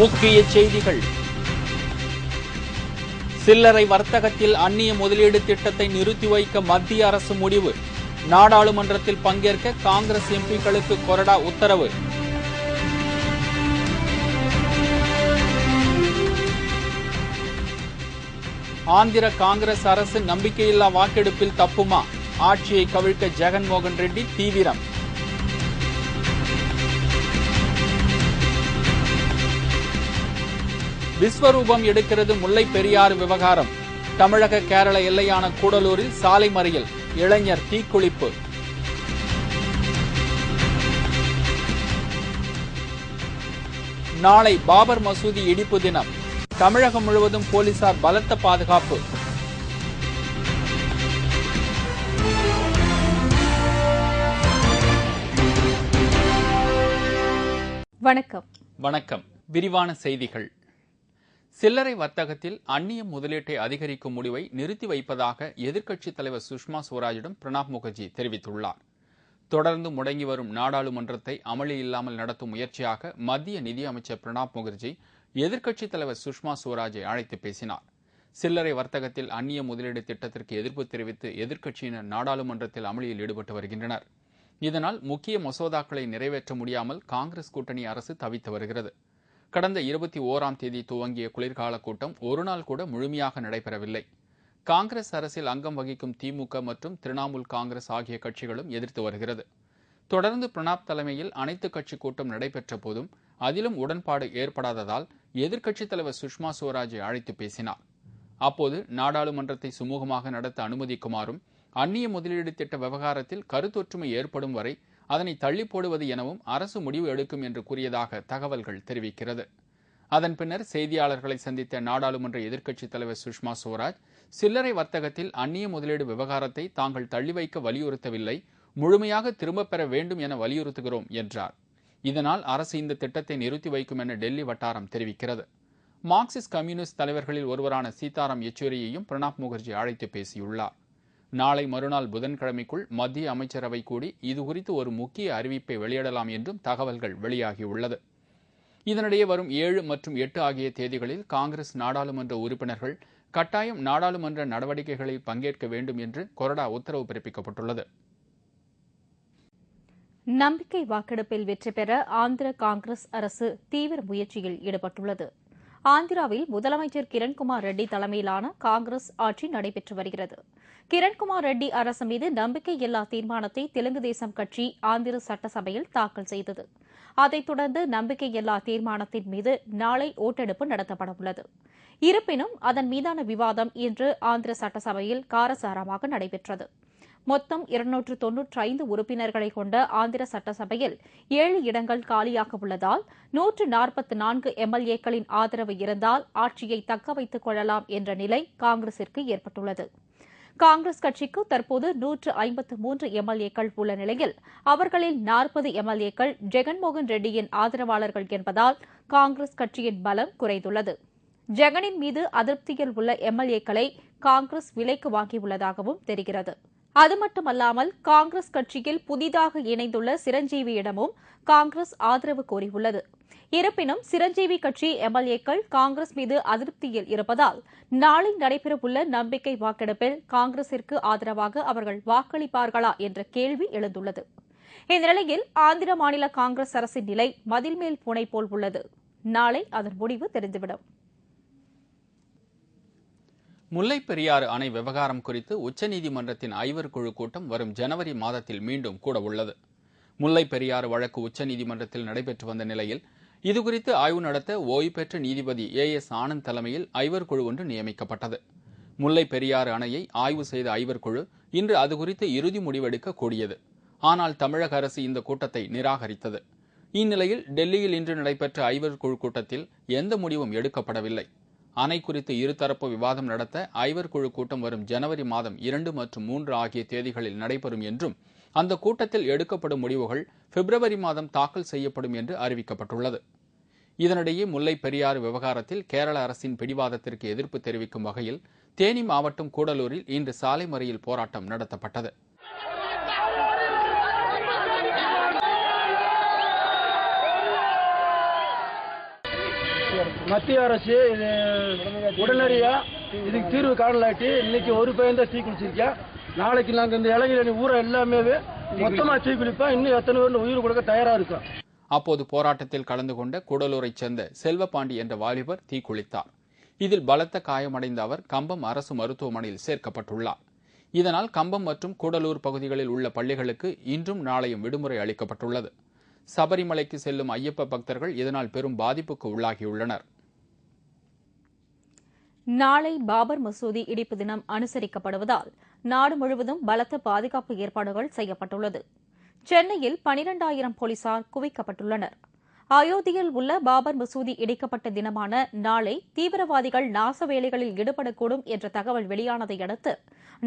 முக்கிய செய்திகள். சில்லறை வர்த்தகத்தில் அந்நிய முதலீடு திட்டத்தை நிறுத்தி வைக்க மத்திய அரசு முடிவு. நாடாளுமன்றத்தில் பங்கேற்க காங்கிரஸ் எம்பிக்களுக்கு கொறடா உத்தரவு. ஆந்திர காங்கிரஸ் அரசு நம்பிக்கையில்லா வாக்கெடுப்பில் தப்புமா? ஆட்சியை கவிழ்க்க ஜெகன்மோகன் ரெட்டி தீவிரம். விஸ்வரூபம் எடுக்கிறது முல்லை பெரியாறு விவகாரம். தமிழக கேரள எல்லையான கூடலூரில் சாலை மறியல், இளைஞர் தீக்குளிப்பு. நாளை பாபர் மசூதி இடிப்பு தினம். தமிழகம் முழுவதும் போலீசார் பலத்த பாதுகாப்பு. வணக்கம். வணக்கம். விரிவான செய்திகள். சில்லறை வர்த்தகத்தில் அந்நிய முதலீட்டை அதிகரிக்கும் முடிவை நிறுத்தி வைப்பதாக எதிர்க்கட்சித் தலைவர் சுஷ்மா ஸ்வராஜிடம் பிரணாப் முகர்ஜி தெரிவித்துள்ளார். தொடர்ந்து முடங்கி வரும் நாடாளுமன்றத்தை அமளி இல்லாமல் நடத்தும் முயற்சியாக மத்திய நிதியமைச்சர் பிரணாப் முகர்ஜி எதிர்க்கட்சித் தலைவர் சுஷ்மா ஸ்வராஜை அழைத்து பேசினார். சில்லறை வர்த்தகத்தில் அந்நிய முதலீடு திட்டத்திற்கு எதிர்ப்பு தெரிவித்து எதிர்க்கட்சியினர் நாடாளுமன்றத்தில் அமளியில் ஈடுபட்டு வருகின்றனர். இதனால் முக்கிய மசோதாக்களை நிறைவேற்ற முடியாமல் காங்கிரஸ் கூட்டணி அரசு தவித்து வருகிறது. கடந்த 21ஆம் தேதி துவங்கிய குளிர்கால கூட்டம் ஒருநாள் கூட முழுமையாக நடைபெறவில்லை. காங்கிரஸ் அரசில் அங்கம் வகிக்கும் திமுக மற்றும் திரிணாமுல் காங்கிரஸ் ஆகிய கட்சிகளும் எதிர்த்து வருகிறது. தொடர்ந்து பிரணாப் தலைமையில் அனைத்து கட்சி கூட்டம் நடைபெற்ற போதும் அதிலும் உடன்பாடு ஏற்படாததால் எதிர்க்கட்சித் தலைவர் சுஷ்மா ஸ்வராஜை அழைத்து பேசினார். அப்போது நாடாளுமன்றத்தை சுமூகமாக நடத்த அனுமதிக்குமாறும் அந்நிய முதலீடு திட்ட விவகாரத்தில் கருத்தொற்றுமை ஏற்படும் வரை அதனை தள்ளி போடுவது எனவும் அரசு முடிவு எடுக்கும் என்று கூறியதாக தகவல்கள் தெரிவிக்கிறது. அதன் பின்னர் செய்தியாளர்களை சந்தித்த நாடாளுமன்ற எதிர்க்கட்சித் தலைவர் சுஷ்மா ஸ்வராஜ், சில்லறை வர்த்தகத்தில் அந்நிய முதலீடு விவகாரத்தை தாங்கள் தள்ளி வைக்க வலியுறுத்தவில்லை, முழுமையாக திரும்பப் பெற வேண்டும் என வலியுறுத்துகிறோம் என்றார். இதனால் அரசு இந்த திட்டத்தை நிறுத்தி வைக்கும் என டெல்லி வட்டாரம் தெரிவிக்கிறது. மார்க்சிஸ்ட் கம்யூனிஸ்ட் தலைவர்களில் ஒருவரான சீதாராம் யெச்சூரியையும் பிரணாப் முகர்ஜி அழைத்து பேசியுள்ளார். நாளை மறுநாள் புதன்கிழமைக்குள் மத்திய அமைச்சரவை கூடி இதுகுறித்து ஒரு முக்கிய அறிவிப்பை வெளியிடலாம் என்றும் தகவல்கள் வெளியாகியுள்ளது. இதனிடையே வரும் 7 மற்றும் 8 ஆகிய தேதிகளில் காங்கிரஸ் நாடாளுமன்ற உறுப்பினர்கள் கட்டாயம் நாடாளுமன்ற நடவடிக்கைகளில் பங்கேற்க வேண்டும் என்று கொறடா உத்தரவு பிறப்பிக்கப்பட்டுள்ளது. நம்பிக்கை வாக்கெடுப்பில் வெற்றி பெற ஆந்திர காங்கிரஸ் அரசு தீவிர முயற்சியில் ஈடுபட்டுள்ளது. ஆந்திராவில் முதலமைச்சர் கிரண்குமார் ரெட்டி தலைமையிலான காங்கிரஸ் ஆட்சி நடைபெற்று வருகிறது. கிரண்குமார் ரெட்டி அரசு மீது நம்பிக்கையில்லா தீர்மானத்தை தெலுங்கு தேசம் கட்சி ஆந்திர சட்டசபையில் தாக்கல் செய்தது. அதைத் தொடர்ந்து நம்பிக்கையில்லா தீர்மானத்தின் மீது நாளை ஓட்டெடுப்பு நடத்தப்படவுள்ளது. இருப்பினும் அதன் மீதான விவாதம் இன்று ஆந்திர சட்டசபையில் காரசாரமாக நடைபெற்றது. மொத்தம் 295 உறுப்பினர்களை கொண்ட ஆந்திர சட்டசபையில் 7 இடங்கள் காலியாக உள்ளதால் 144 எம்எல்ஏக்களின் ஆதரவு இருந்தால் ஆட்சியை தக்க வைத்துக் கொள்ளலாம் என்ற நிலை காங்கிரசிற்கு ஏற்பட்டுள்ளது. காங்கிரஸ் கட்சிக்கு தற்போது 153 எம்எல்ஏக்கள் உள்ள நிலையில் அவர்களில் 40 எம்எல்ஏக்கள் ஜெகன்மோகன் ரெட்டியின் ஆதரவாளர்கள் என்பதால் காங்கிரஸ் கட்சியின் பலம் குறைந்துள்ளது. ஜெகனின் மீது அதிருப்தியில் உள்ள எம்எல்ஏக்களை காங்கிரஸ் விலைக்கு வாங்கியுள்ளதாகவும் தெரிகிறது. அது மட்டுமல்லாமல் காங்கிரஸ் கட்சியில் புதிதாக இணைந்துள்ள சிரஞ்சீவியிடமும் காங்கிரஸ் ஆதரவு கோரியுள்ளது. இருப்பினும் சிரஞ்சீவி கட்சி எம்எல்ஏக்கள் காங்கிரஸ் மீது அதிருப்தியில் இருப்பதால் நாளை நடைபெறவுள்ள நம்பிக்கை வாக்கெடுப்பில் காங்கிரசிற்கு ஆதரவாக அவர்கள் வாக்களிப்பார்களா என்ற கேள்வி எழுந்துள்ளது. இந்த நிலையில் ஆந்திர மாநில காங்கிரஸ் அரசின் நிலை மதில் மேல் பூனை போல் உள்ளது. நாளை அதன் முடிவு தெரிந்துவிடும். முல்லை பெரியாறு அணை விவகாரம் குறித்து உச்சநீதிமன்றத்தின் ஐவர் குழு கூட்டம் வரும் ஜனவரி மாதத்தில் மீண்டும் கூட உள்ளது. முல்லை பெரியாறு வழக்கு உச்சநீதிமன்றத்தில் நடைபெற்று வந்த நிலையில் இதுகுறித்து ஆய்வு நடத்த ஓய்வு பெற்ற நீதிபதி AS ஆனந்த் தலைமையில் ஐவர் குழு ஒன்று நியமிக்கப்பட்டது. முல்லை பெரியாறு அணையை ஆய்வு செய்த ஐவர் குழு இன்று அதுகுறித்து இறுதி முடிவெடுக்க கூடியது. ஆனால் தமிழக அரசு இந்த கூட்டத்தை நிராகரித்தது. இந்நிலையில் டெல்லியில் இன்று நடைபெற்ற ஐவர் குழு கூட்டத்தில் எந்த முடிவும் எடுக்கப்படவில்லை. அணை குறித்து இருதரப்பு விவாதம் நடத்த ஐவர் குழு கூட்டம் வரும் ஜனவரி மாதம் 2 மற்றும் 3 ஆகிய தேதிகளில் நடைபெறும் என்றும் அந்த கூட்டத்தில் எடுக்கப்படும் முடிவுகள் பிப்ரவரி மாதம் தாக்கல் செய்யப்படும் என்று அறிவிக்கப்பட்டுள்ளது. இதனிடையே முல்லை பெரியாறு விவகாரத்தில் கேரள அரசின் பிடிவாதத்திற்கு எதிர்ப்பு தெரிவிக்கும் வகையில் தேனி மாவட்டம் கூடலூரில் இன்று சாலை மறியல் போராட்டம் நடத்தப்பட்டது. மத்திய அரசு இது உடனடியா இதுக்கு தீர்வு காணலாட்டி இன்னைக்கு ஒரு பையன் தான் தீ குளிச்சிருக்கேன். நாளைக்கு நாங்க இந்த இளைஞரணி ஊரை எல்லாமே மொத்தமா தீ குளிப்போம். இன்னும் எத்தனை பேர் உயிர் கொடுக்க தயாரா இருக்கோம். அப்போது போராட்டத்தில் கலந்து கொண்ட கூடலூரைச் சேர்ந்த செல்வபாண்டி என்ற வாலிபர் தீக்குளித்தார். இதில் பலத்த காயமடைந்த அவர் கம்பம் அரசு மருத்துவமனையில் சேர்க்கப்பட்டுள்ளார். இதனால் கம்பம் மற்றும் கூடலூர் பகுதிகளில் உள்ள பள்ளிகளுக்கு இன்றும் நாளையும் விடுமுறை அளிக்கப்பட்டுள்ளது. சபரிமலைக்கு செல்லும் ஐயப்ப பக்தர்கள் இதனால் பெரும் பாதிப்புக்கு உள்ளாகியுள்ளனர். நாளை பாபர் மசூதி இடிப்பு தினம் அனுசரிக்கப்படுவதால் நாடு முழுவதும் பலத்த பாதுகாப்பு ஏற்பாடுகள் செய்யப்பட்டுள்ளது. சென்னையில் 12,000 போலீசார் குவிக்கப்பட்டுள்ளனர். அயோத்தியில் உள்ள பாபர் மசூதி இடிக்கப்பட்ட தினமான நாளை தீவிரவாதிகள் நாச வேலைகளில் ஈடுபடக்கூடும் என்ற தகவல் வெளியானதை அடுத்து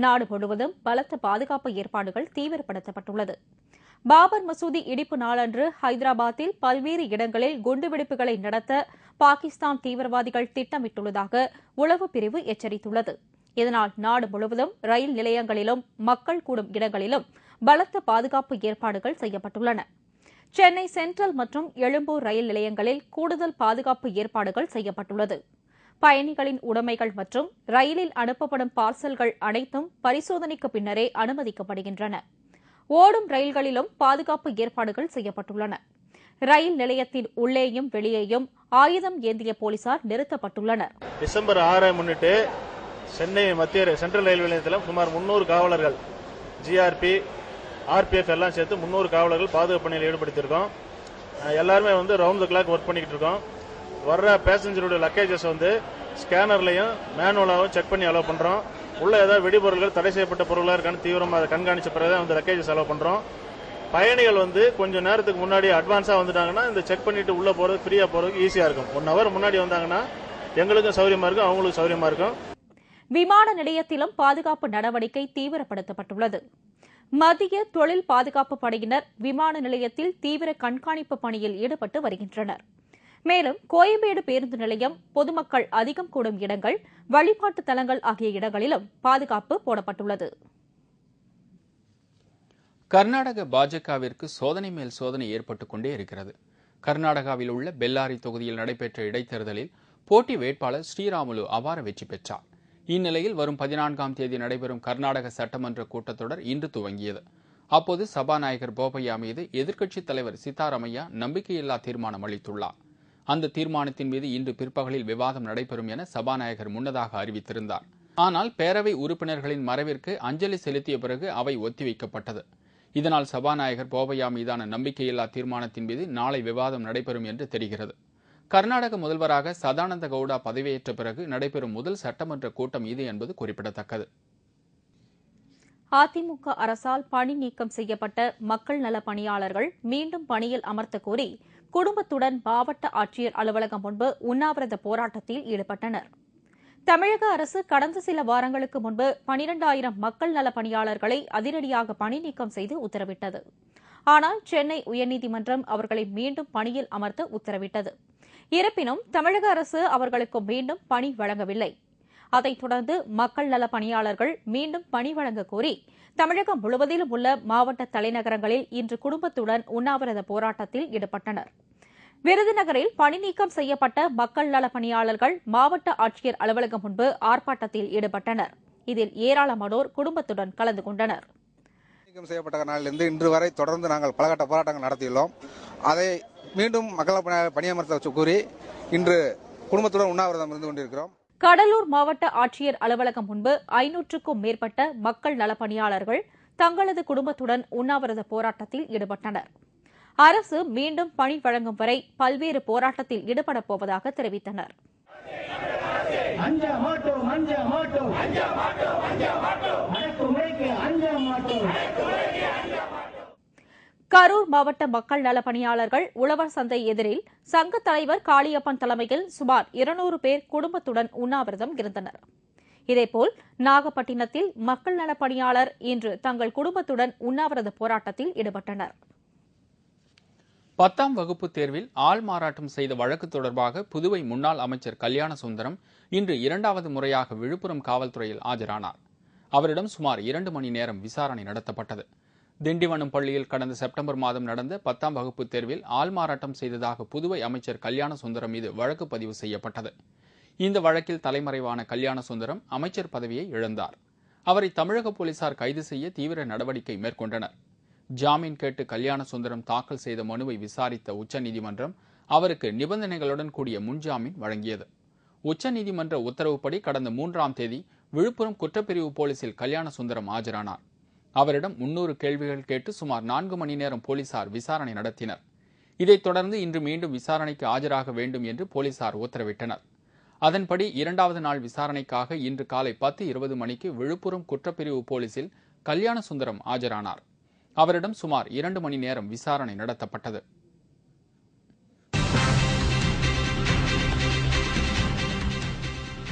நாடு முழுவதும் பலத்த பாதுகாப்பு ஏற்பாடுகள் தீவிரப்படுத்தப்பட்டுள்ளது. பாபர் மசூதி இடிப்பு நாளன்று ஹைதராபாத்தில் பல்வேறு இடங்களில் குண்டுவெடிப்புகளை நடத்த பாகிஸ்தான் தீவிரவாதிகள் திட்டமிட்டுள்ளதாக உளவு பிரிவு எச்சரித்துள்ளது. இதனால் நாடு முழுவதும் ரயில் நிலையங்களிலும் மக்கள் கூடும் இடங்களிலும் பலத்த பாதுகாப்பு ஏற்பாடுகள் செய்யப்பட்டுள்ளன. சென்னை சென்ட்ரல் மற்றும் எழும்பூர் ரயில் நிலையங்களில் கூடுதல் பாதுகாப்பு ஏற்பாடுகள் செய்யப்பட்டுள்ளது. பயணிகளின் உடைமைகள் மற்றும் ரயிலில் அனுப்பப்படும் பார்சல்கள் அனைத்தும் பரிசோதனைக்கு பின்னரே அனுமதிக்கப்படுகின்றன. ஓடும் ரயில்களிலும் பாதுகாப்பு ஏற்பாடுகள் செய்யப்பட்டுள்ளன. ரயில் நிலையத்தின் உள்ளேயும் வெளியேயும் ஆயுதம் ஏந்திய போலீசார் நிறுத்தப்பட்டுள்ளனர். டிசம்பர் 6 முன்னிட்டு சென்னை மத்திய சென்ட்ரல் ரயில்வே நிலையத்தில் சுமார் 300 காவலர்கள் ஜிஆர்பி ஆர்பிஎஃப் எல்லாம் சேர்த்து 300 காவலர்கள் பாதுகாப்பு பணியில் ஈடுபடுத்தியிருக்கோம். எல்லாருமே ரவுண்ட் த கிளாக் ஒர்க் பண்ணிக்கிட்டு இருக்கோம். வர்ற பேசஞ்சருடைய லக்கேஜஸ் ஸ்கேனர்லையும் மேனுவலாகவும் செக் பண்ணி அலோவ் பண்றோம். உள்ள ஏதாவது வெடிபொருள்கள் தடை செய்யப்பட்ட பொருளாக இருக்கான்னு தீவிரமாக கண்காணிச்ச பிறகு லக்கேஜஸ் அலோவ் பண்றோம். பயணிகள் கொஞ்சம் நேரத்துக்கு முன்னாடி அட்வான்ஸா வந்துட்டாங்கன்னா இந்த செக் பண்ணிட்டு உள்ள போறது ஃப்ரீயா போறதுக்கு ஈஸியா இருக்கும். 1 hour முன்னாடி வந்தாங்கன்னா எங்களுக்கும் சௌரியமா இருக்கும், அவங்களுக்கு சௌரியமா இருக்கும். விமான நிலையத்திலும் பாதுகாப்பு நடவடிக்கை தீவிரப்படுத்தப்பட்டுள்ளது. மத்திய தொழில் பாதுகாப்பு படையினர் விமான நிலையத்தில் தீவிர கண்காணிப்பு பணியில் ஈடுபட்டு வருகின்றனர். மேலும் கோயம்பேடு பேருந்து நிலையம், பொதுமக்கள் அதிகம் கூடும் இடங்கள், வழிபாட்டு தலங்கள் ஆகிய இடங்களிலும் பாதுகாப்பு போடப்பட்டுள்ளது. கர்நாடக பாஜகவிற்கு சோதனை மேல் சோதனை ஏற்பட்டுக் கொண்டே இருக்கிறது. கர்நாடகாவில் உள்ள பெல்லாரி தொகுதியில் நடைபெற்ற இடைத்தேர்தலில் போட்டி வேட்பாளர் ஸ்ரீராமுலு அபார வெற்றி பெற்றார். இந்நிலையில் வரும் 14ஆம் தேதி நடைபெறும் கர்நாடக சட்டமன்ற கூட்டத்தொடர் இன்று துவங்கியது. அப்போது சபாநாயகர் போபையா மீது எதிர்க்கட்சித் தலைவர் சித்தாராமையா நம்பிக்கையில்லா தீர்மானம் அளித்துள்ளார். அந்த தீர்மானத்தின் மீது இன்று பிற்பகலில் விவாதம் நடைபெறும் என சபாநாயகர் முன்னதாக அறிவித்திருந்தார். ஆனால் பேரவை உறுப்பினர்களின் மறைவிற்கு அஞ்சலி செலுத்திய பிறகு அவை ஒத்திவைக்கப்பட்டது. இதனால் சபாநாயகர் போபையா மீதான நம்பிக்கையில்லா தீர்மானத்தின் மீது நாளை விவாதம் நடைபெறும் என்று தெரிகிறது. கர்நாடக முதல்வராக சதானந்த கவுடா பதவியேற்ற பிறகு நடைபெறும் முதல் சட்டமன்ற கூட்டம் இது என்பது குறிப்பிடத்தக்கது. அதிமுக அரசால் பணி நீக்கம் செய்யப்பட்ட மக்கள் நல பணியாளர்கள் மீண்டும் பணியில் அமர்த்த கோரி குடும்பத்துடன் மாவட்ட ஆட்சியர் அலுவலகம் முன்பு உண்ணாவிரத போராட்டத்தில் ஈடுபட்டனர். தமிழக அரசு கடந்த சில வாரங்களுக்கு முன்பு 12,000 மக்கள் நல பணியாளர்களை அதிரடியாக பணி நீக்கம் செய்து உத்தரவிட்டது. ஆனால் சென்னை உயர்நீதிமன்றம் அவர்களை மீண்டும் பணியில் அமர்த்த உத்தரவிட்டது. இருப்பினும் தமிழக அரசு அவர்களுக்கு மீண்டும் பணி வழங்கவில்லை. அதைத் தொடர்ந்து மக்கள் நல பணியாளர்கள் மீண்டும் பணி வழங்க கோரி தமிழகம் முழுவதிலும் உள்ள மாவட்ட தலைநகரங்களில் இன்று குடும்பத்துடன் உண்ணாவிரத போராட்டத்தில் ஈடுபட்டனர். விருதுநகரில் பணி நீக்கம் செய்யப்பட்ட மக்கள் நல பணியாளர்கள் மாவட்ட ஆட்சியர் அலுவலகம் முன்பு ஆர்ப்பாட்டத்தில் ஈடுபட்டனர். இதில் ஏராளமானோர் குடும்பத்துடன் கலந்து கொண்டனர். நீக்கம் செய்யப்பட்ட நாளிலிருந்து இன்று வரை தொடர்ந்து நாங்கள் பலகட்ட போராட்டங்கள் நடத்தியுள்ளோம். அதை மீண்டும் மக்கள் பணியமர்த்த கூறி இன்று குடும்பத்துடன் உண்ணாவிரதம் இருந்து கொண்டிருக்கிறோம். கடலூர் மாவட்ட ஆட்சியர் அலுவலகம் முன்பு 500க்கும் மேற்பட்ட மக்கள் நலப்பணியாளர்கள் தங்களது குடும்பத்துடன் உண்ணாவிரத போராட்டத்தில் ஈடுபட்டனர். அரசு மீண்டும் பணி வழங்கும் வரை பல்வேறு போராட்டத்தில் ஈடுபடப் போவதாக தெரிவித்தனர். கரூர் மாவட்ட மக்கள் நலப் பணியாளர்கள் உழவர் சந்தை எதிரில் சங்க தலைவர் காளியப்பன் தலைமையில் சுமார் 200 பேர் குடும்பத்துடன் உண்ணாவிரதம் இருந்தனர். இதேபோல் நாகப்பட்டினத்தில் மக்கள் நலப் பணியாளர் இன்று தங்கள் குடும்பத்துடன் உண்ணாவிரத போராட்டத்தில் ஈடுபட்டனர். 10ஆம் வகுப்பு தேர்வில் ஆள் மாறாட்டம் செய்த வழக்கு தொடர்பாக புதுவை முன்னாள் அமைச்சர் கல்யாண சுந்தரம் இன்று 2வது முறையாக விழுப்புரம் காவல்துறையில் ஆஜரானார். அவரிடம் சுமார் 2 மணி நேரம் விசாரணை நடத்தப்பட்டது. திண்டிவனம் பள்ளியில் கடந்த செப்டம்பர் மாதம் நடந்த 10ஆம் வகுப்பு தேர்வில் ஆள்மாறாட்டம் செய்ததாக புதுவை அமைச்சர் கல்யாண சுந்தரம் மீது வழக்கு பதிவு செய்யப்பட்டது. இந்த வழக்கில் தலைமறைவான கல்யாண சுந்தரம் அமைச்சர் பதவியை இழந்தார். அவரை தமிழக போலீசார் கைது செய்ய தீவிர நடவடிக்கை மேற்கொண்டனர். ஜாமீன் கேட்டு கல்யாண சுந்தரம் தாக்கல் செய்த மனுவை விசாரித்த உச்சநீதிமன்றம் அவருக்கு நிபந்தனைகளுடன் கூடிய முன்ஜாமீன் வழங்கியது. உச்சநீதிமன்ற உத்தரவுப்படி கடந்த 3ஆம் தேதி விழுப்புரம் குற்றப்பிரிவு போலீசில் கல்யாண சுந்தரம் ஆஜரானார். அவரிடம் 300 கேள்விகள் கேட்டு சுமார் 4 மணி நேரம் போலீசார் விசாரணை நடத்தினர். இதைத் தொடர்ந்து இன்று மீண்டும் விசாரணைக்கு ஆஜராக வேண்டும் என்று போலீசார் உத்தரவிட்டனர். அதன்படி 2வது நாள் விசாரணைக்காக இன்று காலை 10:20 மணிக்கு விழுப்புரம் குற்றப்பிரிவு போலீசில் கல்யாண சுந்தரம் ஆஜரானார். அவரிடம் சுமார் 2 மணி நேரம் விசாரணை நடத்தப்பட்டது.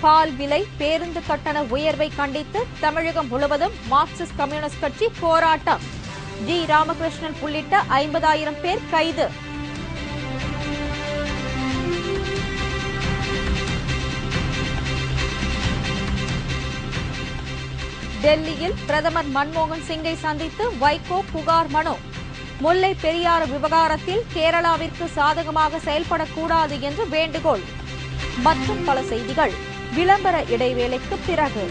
பால் விலை, பேருந்து கட்டண உயர்வை கண்டித்து தமிழகம் முழுவதும் மார்க்சிஸ்ட் கம்யூனிஸ்ட் கட்சி போராட்டம். ஜி. ராமகிருஷ்ணன் உள்ளிட்ட 50,000 பேர் கைது. டெல்லியில் பிரதமர் மன்மோகன் சிங்கை சந்தித்து வைகோ புகார் மனு. முல்லை பெரியாறு விவகாரத்தில் கேரளாவிற்கு சாதகமாக செயல்படக்கூடாது என்று வேண்டுகோள். மற்றும் பல செய்திகள் விளம்பர இடைவேளைக்கு பிறகு.